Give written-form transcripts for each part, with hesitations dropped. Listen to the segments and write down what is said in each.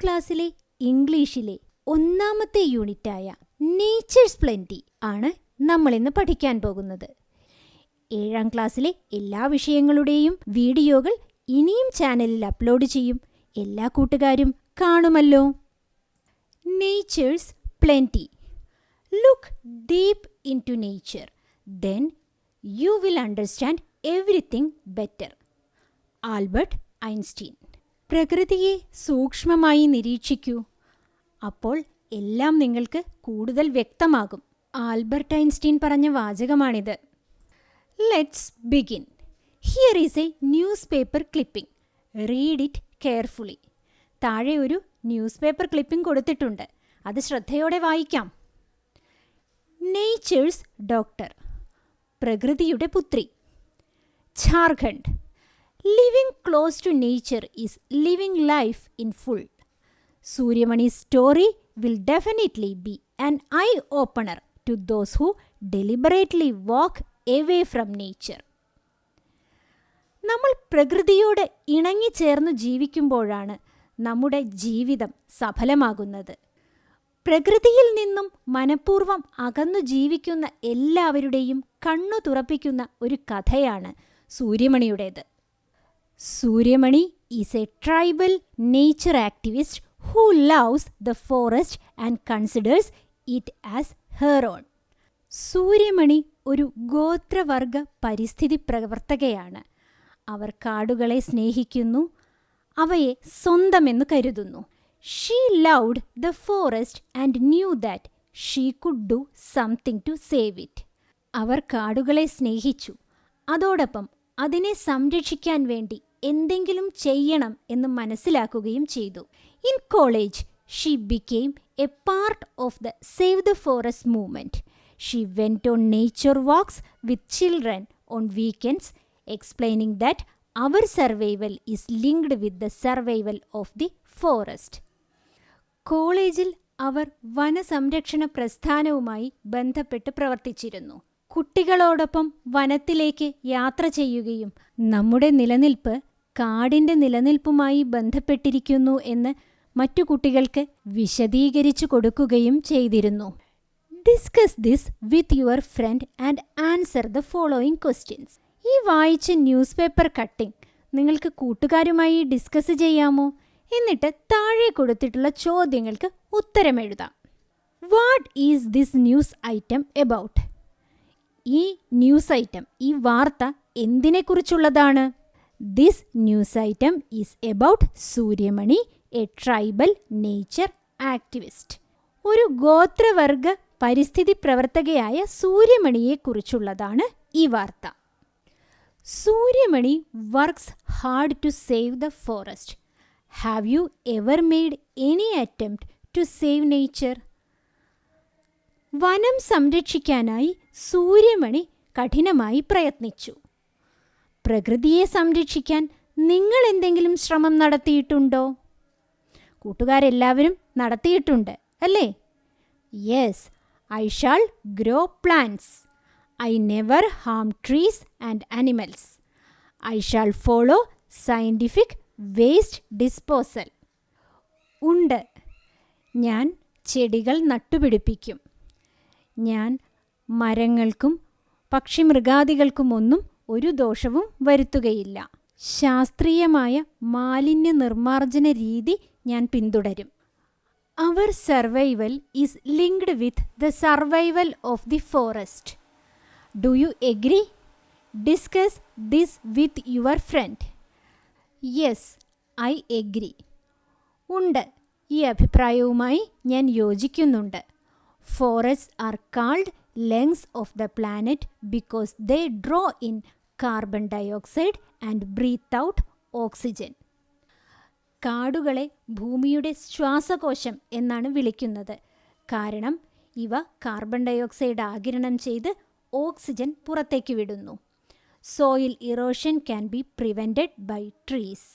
ക്ലാസ്സിലെ ഇംഗ്ലീഷിലെ ഒന്നാമത്തെ യൂണിറ്റായ നേച്ചേഴ്സ് പ്ലെന്റി ആണ് നമ്മളിന്ന് പഠിക്കാൻ പോകുന്നത്. 7ാം ക്ലാസ്സിലെ എല്ലാ വിഷയങ്ങളുടെയും വീഡിയോകൾ ഇനിയും ചാനലിൽ അപ്ലോഡ് ചെയ്യും. എല്ലാ കൂട്ടുകാരും കാണുമല്ലോ. Nature's plenty. Look deep into nature, then you will understand everything better. Albert Einstein. പ്രകൃതിയെ സൂക്ഷ്മമായി നിരീക്ഷിക്കൂ, അപ്പോൾ എല്ലാം നിങ്ങൾക്ക് കൂടുതൽ വ്യക്തമാകും. ആൽബർട്ട് ഐൻസ്റ്റീൻ പറഞ്ഞ വാചകമാണിത്. Let's begin. Here is a newspaper clipping. Read it carefully. താഴെ ഒരു ന്യൂസ് പേപ്പർ ക്ലിപ്പിംഗ് കൊടുത്തിട്ടുണ്ട്. അത് ശ്രദ്ധയോടെ വായിക്കാം. Nature's doctor. പ്രകൃതിയുടെ പുത്രി. Jharkhand. Living close to nature is living life in full. Suryamani's story will definitely be an eye-opener to those who deliberately walk away from nature. നമ്മൾ പ്രകൃതിയോട് ഇണങ്ങിച്ചേർന്നു ജീവിക്കുമ്പോഴാണ് നമ്മുടെ ജീവിതം സഫലമാകുന്നത്. പ്രകൃതിയിൽ നിന്നും മനഃപൂർവ്വം അകന്നു ജീവിക്കുന്ന എല്ലാവരുടെയും കണ്ണു തുറപ്പിക്കുന്ന ഒരു കഥയാണ് സൂര്യമണിയുടേത്. Suryamani is a tribal nature activist who loves the forest and considers it as her own. Suryamani ഒരു ഗോത്രവർഗ പരിസ്ഥിതി പ്രവർത്തകയാണ്. അവർ കാടുകളെ സ്നേഹിക്കുന്നു, അവയെ സ്വന്തമെന്ന് കരുതുന്നു. She loved the forest and knew that she could do something to save it. അവർ കാടുകളെ സ്നേഹിച്ചു, അതോടൊപ്പം അതിനെ സംരക്ഷിക്കാൻ വേണ്ടി എന്തെങ്കിലും ചെയ്യണം എന്ന് മനസ്സിലാക്കുകയും ചെയ്തു. In college, she became a part of the Save the Forest movement. She went on nature walks with children on weekends, explaining that our survival is linked with the survival of the forest. കോളേജിൽ അവർ വനസംരക്ഷണ പ്രസ്ഥാനവുമായി ബന്ധപ്പെട്ട് പ്രവർത്തിച്ചിരുന്നു. കുട്ടികളോടൊപ്പം വനത്തിലേക്ക് യാത്ര ചെയ്യുകയും നമ്മുടെ നിലനിൽപ്പ് കാടിൻ്റെ നിലനിൽപ്പുമായി ബന്ധപ്പെട്ടിരിക്കുന്നു എന്ന് മറ്റു കുട്ടികൾക്ക് വിശദീകരിച്ചു കൊടുക്കുകയും ചെയ്തിരുന്നു. Discuss this with your front and answer the following questions. ഈ വായിച്ച ന്യൂസ് പേപ്പർ കട്ടിംഗ് നിങ്ങൾക്ക് കൂട്ടുകാരുമായി ഡിസ്കസ് ചെയ്യാമോ? എന്നിട്ട് താഴെ കൊടുത്തിട്ടുള്ള ചോദ്യങ്ങൾക്ക് ഉത്തരം എഴുതാം. What is this news item about? ഈ ന്യൂസ് ഐറ്റം, ഈ വാർത്ത എന്തിനെക്കുറിച്ചുള്ളതാണ്? This news item is about Suryamani, a tribal nature activist. ഒരു ഗോത്രവർഗ പരിസ്ഥിതി പ്രവർത്തകയായ സൂര്യമണിയെക്കുറിച്ചുള്ളതാണ് ഈ വാർത്ത. Suryamani works hard to save the forest. Have you ever made any attempt to save nature? വനം സംരക്ഷിക്കാനായി സൂര്യമണി കഠിനമായി പ്രയത്നിച്ചു. പ്രകൃതിയെ സംരക്ഷിക്കാൻ നിങ്ങൾ എന്തെങ്കിലും ശ്രമം നടത്തിയിട്ടുണ്ടോ? കൂട്ടുകാരെല്ലാവരും നടത്തിയിട്ടുണ്ട് അല്ലേ? Yes, I shall grow plants. I never harm trees and animals. I shall follow scientific waste disposal. ഉണ്ട്, ഞാൻ ചെടികൾ നട്ടുപിടിപ്പിക്കും. ഞാൻ മരങ്ങൾക്കും പക്ഷിമൃഗാദികൾക്കുമൊന്നും ഒരു ദോഷവും വരുത്തുകയില്ല. ശാസ്ത്രീയമായ മാലിന്യ നിർമ്മാർജ്ജന രീതി ഞാൻ പിന്തുടരും. അവർ survival is linked with the survival of the forest. Do you agree? Discuss this with your friend. Yes, I agree. ഉണ്ട്, ഈ അഭിപ്രായവുമായി ഞാൻ യോജിക്കുന്നുണ്ട്. Forest are called lungs of the planet because they draw in carbon dioxide and breathe out oxygen. കാടുകളെ ഭൂമിയുടെ ശ്വാസകോശം എന്നാണ് വിളിക്കുന്നത്. കാരണം ഇവ കാർബൺ ഡയോക്സൈഡ് ആഗിരണം ചെയ്ത് ഓക്സിജൻ പുറത്തേക്ക് വിടുന്നു. Soil erosion can be prevented by trees.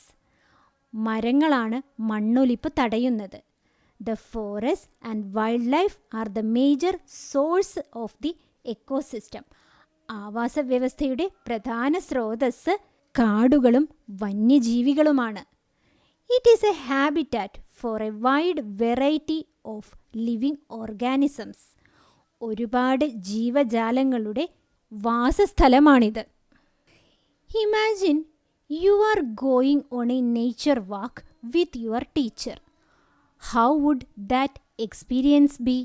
മരങ്ങളാണ് മണ്ണൊലിപ്പ് തടയുന്നത്. The forest and wildlife are the major source of the ecosystem. ആവാസ വ്യവസ്ഥയുടെ പ്രധാന സ്രോതസ് കാടുകളും വന്യജീവികളുമാണ്. It is a habitat for a wide variety of living organisms. ഒരുപാട് ജീവജാലങ്ങളുടെ വാസസ്ഥലമാണിത്. Imagine you are going on a nature walk with your teacher. How would that experience be?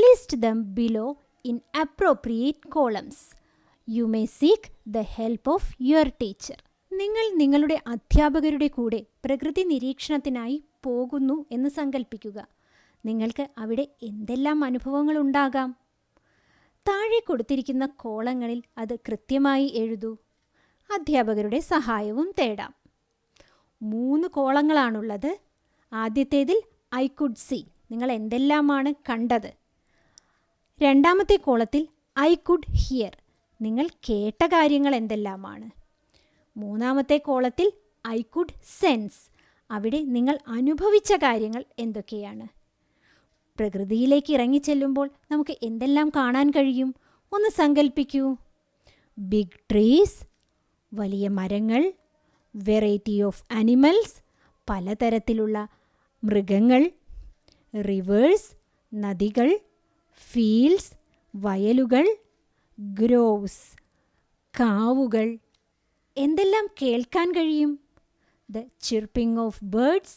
List them below in appropriate columns. You may seek the help of your teacher. നിങ്ങൾ നിങ്ങളുടെ അധ്യാപകരുടെ കൂടെ പ്രകൃതി നിരീക്ഷണത്തിനായി പോകുന്നു എന്ന് സങ്കല്പിക്കുക. നിങ്ങൾക്ക് അവിടെ എന്തെല്ലാം അനുഭവങ്ങൾ ഉണ്ടാകാം? താഴെ കൊടുത്തിരിക്കുന്ന കോളങ്ങളിൽ അത് കൃത്യമായി എഴുതൂ. അധ്യാപകരുടെ സഹായവും തേടാം. 3 കോളങ്ങളാണുള്ളത്. ആദ്യത്തേതിൽ ഐ കുഡ് സി, നിങ്ങൾ എന്തെല്ലാമാണ് കണ്ടത്. രണ്ടാമത്തെ കോളത്തിൽ ഐ കുഡ് ഹിയർ, നിങ്ങൾ കേട്ട കാര്യങ്ങൾ എന്തെല്ലാമാണ്. മൂന്നാമത്തെ കോളത്തിൽ ഐ കുഡ് സെൻസ്, അവിടെ നിങ്ങൾ അനുഭവിച്ച കാര്യങ്ങൾ എന്തൊക്കെയാണ്. പ്രകൃതിയിലേക്ക് ഇറങ്ങിച്ചെല്ലുമ്പോൾ നമുക്ക് എന്തെല്ലാം കാണാൻ കഴിയും? ഒന്ന് സങ്കല്പിക്കൂ. ബിഗ് ട്രീസ്, വലിയ മരങ്ങൾ, വെറൈറ്റി ഓഫ് ആനിമൽസ്, പലതരത്തിലുള്ള മൃഗങ്ങൾ, റിവേഴ്സ്, നദികൾ, ഫീൽഡ്സ്, വയലുകൾ, ഗ്രോവ്സ്, കാവുകൾ. എന്തെല്ലാം കേൾക്കാൻ കഴിയും? ദ ചിർപ്പിംഗ് ഓഫ് ബേർഡ്സ്,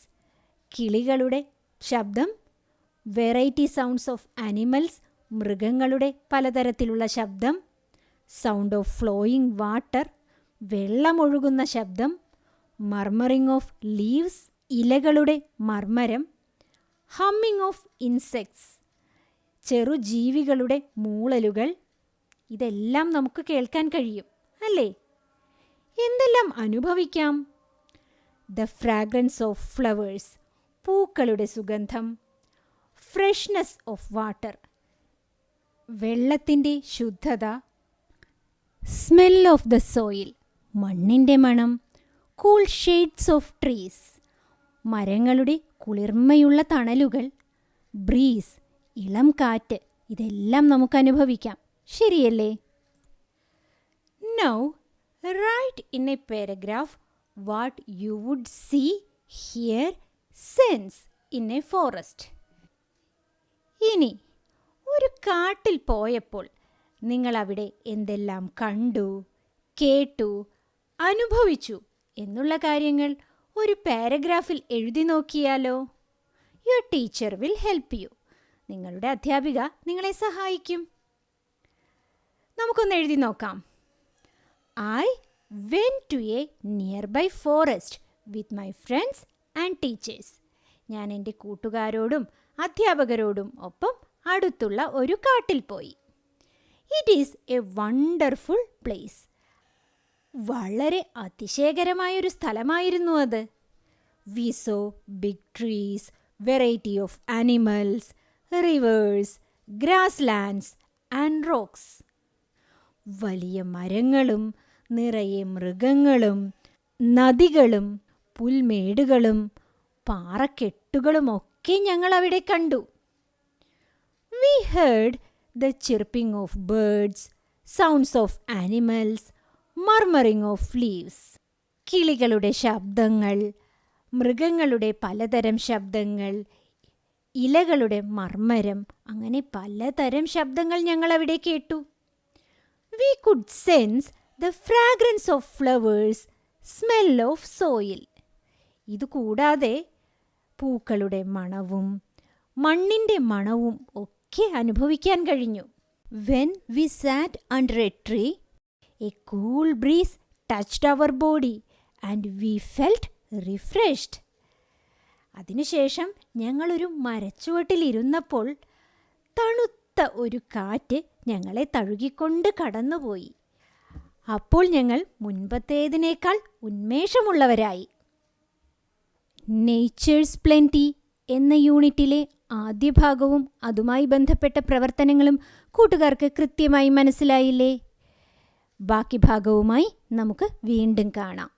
കിളികളുടെ ശബ്ദം, വെറൈറ്റി സൗണ്ട്സ് ഓഫ് ആനിമൽസ്, മൃഗങ്ങളുടെ പലതരത്തിലുള്ള ശബ്ദം, സൗണ്ട് ഓഫ് ഫ്ലോയിങ് വാട്ടർ, വെള്ളമൊഴുകുന്ന ശബ്ദം, മർമറിംഗ് ഓഫ് ലീവ്സ്, ഇലകളുടെ മർമരം, ഹമ്മിങ് ഓഫ് ഇൻസെക്ട്സ്, ചെറുജീവികളുടെ മൂളലുകൾ. ഇതെല്ലാം നമുക്ക് കേൾക്കാൻ കഴിയും, അല്ലേ? എന്തെല്ലാം അനുഭവിക്കാം? ദ ഫ്രാഗ്രൻസ് ഓഫ് ഫ്ലവേഴ്സ്, പൂക്കളുടെ സുഗന്ധം, ഫ്രഷ്നെസ് ഓഫ് വാട്ടർ, വെള്ളത്തിൻ്റെ ശുദ്ധത, സ്മെൽ ഓഫ് ദ സോയിൽ, മണ്ണിൻ്റെ മണം, കൂൾ ഷെയ്ഡ്സ് ഓഫ് ട്രീസ്, മരങ്ങളുടെ കുളിർമയുള്ള തണലുകൾ, ബ്രീസ്, ഇളം കാറ്റ്. ഇതെല്ലാം നമുക്ക് അനുഭവിക്കാം, ശരിയല്ലേ? Now write in a paragraph what you would see, hear, sense in a forest. ഇനി ഒരു കാട്ടിൽ പോയപ്പോൾ നിങ്ങൾ അവിടെ എന്തെല്ലാം കണ്ടു, കേട്ടു, അനുഭവിച്ചു എന്നുള്ള കാര്യങ്ങൾ ഒരു പാരഗ്രാഫിൽ എഴുതി നോക്കിയാലോ? Your teacher will help you. നിങ്ങളുടെ അധ്യാപിക നിങ്ങളെ സഹായിക്കും. നമുക്കൊന്ന് എഴുതി നോക്കാം. I went to a nearby forest with my friends and teachers. ഞാൻ എൻ്റെ കൂട്ടുകാരോടും അധ്യാപകരോടും ഒപ്പം അടുത്തുള്ള ഒരു കാട്ടിൽ പോയി. It is a wonderful place. വളരെ അതിശയകരമായൊരു സ്ഥലമായിരുന്നു അത്. We saw big trees, variety of animals, rivers, grasslands and rocks. വലിയ മരങ്ങളും നിറയെ മൃഗങ്ങളും നദികളും പുൽമേടുകളും പാറക്കെട്ടുകളുമൊക്കെ ഞങ്ങൾ അവിടെ കണ്ടു. We heard the chirping of birds, sounds of animals, murmuring of leaves. കിളികളുടെ ശബ്ദങ്ങൾ, മൃഗങ്ങളുടെ പലതരം ശബ്ദങ്ങൾ, ഇലകളുടെ മർമരം, അങ്ങനെ പലതരം ശബ്ദങ്ങൾ ഞങ്ങൾ അവിടെ കേട്ടു. We could sense the fragrance of flowers, smell of soil. ഇതുകൂടാതെ പൂക്കളുടെ മണവും മണ്ണിൻ്റെ മണവും ഒക്കെ അനുഭവിക്കാൻ കഴിഞ്ഞു. When we sat under a tree, a cool breeze touched our body and we felt refreshed. അതിനുശേഷം ഞങ്ങളൊരു മരച്ചുവട്ടിലിരുന്നപ്പോൾ തണുത്ത ഒരു കാറ്റ് ഞങ്ങളെ തഴുകിക്കൊണ്ട് കടന്നുപോയി. അപ്പോൾ ഞങ്ങൾ മുൻപത്തേതിനേക്കാൾ ഉന്മേഷമുള്ളവരായി. നേച്ചേഴ്സ് പ്ലെൻറ്റി എന്ന യൂണിറ്റിലെ ആദ്യ ഭാഗവും അതുമായി ബന്ധപ്പെട്ട പ്രവർത്തനങ്ങളും കൂട്ടുകാർക്ക് കൃത്യമായി മനസ്സിലായില്ലേ? ബാക്കി ഭാഗവുമായി നമുക്ക് വീണ്ടും കാണാം.